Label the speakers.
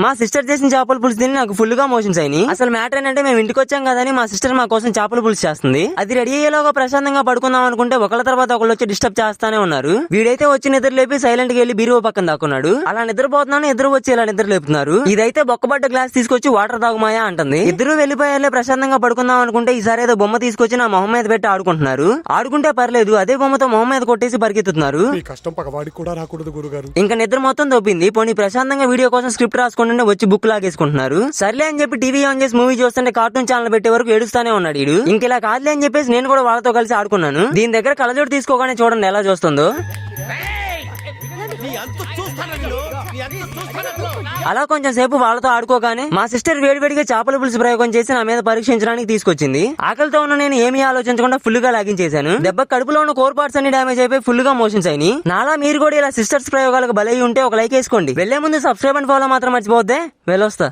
Speaker 1: మా సిస్టర్ చేసిన చేపల పులుసు తిని నాకు ఫుల్ గా మోషన్స్ అయినాయి. అసలు మ్యాటర్ ఏంటంటే మేము ఇంటికి వచ్చాం కదని మా సిస్టర్ మా కోసం చేపల పులుసు చేస్తుంది. అది రెడీ అయ్యేలోగా ప్రశాంతంగా పడుకుందాం అనుకుంటే ఒకళ్ళ తర్వాత ఒకళ్ళు వచ్చి డిస్టర్బ్ చేస్తానే ఉన్నారు. వీడైతే వచ్చి నిద్ర లేపి సైలెంట్ గా వెళ్లి బీరువా పక్కన దాక్కున్నాడు. అలా నిద్రపోతున్నాను, ఇద్దరు వచ్చి ఇలా నిద్ర లేపుతున్నారు. ఇదైతే బొక్కబడ్డ గ్లాస్ తీసుకొచ్చి వాటర్ తాగుమాయా అంటుంది. ఇద్దరు వెళ్లిపోయాలే ప్రశాంతంగా పడుకుందాం అనుకుంటే ఈసారి ఏదో బొమ్మ తీసుకొచ్చి నా మొహం మీద పెట్టి ఆడుకుంటున్నారు. ఆడుకుంటే పర్లేదు, అదే బొమ్మతో మొహం మీద కొట్టేసి పరిగెత్తుతున్నారు. ఇంకా నిద్ర మొత్తం దొబ్బింది. పోనీ ప్రశాంతంగా వీడియో కోసం స్క్రిప్ట్ రాసుకుంటుంటే వచ్చి బుక్ లాగేసుకుంటున్నారు. సర్లే అని చెప్పి టీవీ ఆన్ చేసి మూవీ చూస్తుంటే కార్టూన్ ఛానల్ పెట్టే వరకు ఏడుస్తానే ఉన్నాడు వీడు. ఇంకెలా కాదులే అని చెప్పేసి నేను కూడా వాళ్ళతో కలిసి ఆడుకున్నాను. దీని దగ్గర కళ్ళజోడు తీసుకోగానే చూడండి ఎలా చూస్తుందో. అలా కొంచెం సేపు వాళ్ళతో ఆడుకోగానే మా సిస్టర్ వేడివేడిగా చేపల పులుసు ప్రయోగం చేసి నా మీద పరీక్షించడానికి తీసుకొచ్చింది. ఆకలితో ఉన్న నేను ఏమీ ఆలోచించకుండా ఫుల్ గా లాగించేశాను. దెబ్బ కడుపులో ఉన్న కోర్ పార్ట్స్ అన్ని డ్యామేజ్ అయిపోయి ఫుల్ గా మోషన్స్ అయినాయి. నాలా మీరు కూడా ఇలా సిస్టర్స్ ప్రయోగాలకు బలై ఉంటే ఒక లైక్ వేసుకోండి. వెళ్లే ముందు సబ్స్క్రైబ్ అండ్ ఫాలో మాత్రం మర్చిపోద్దే. వెళ్ళొస్తా.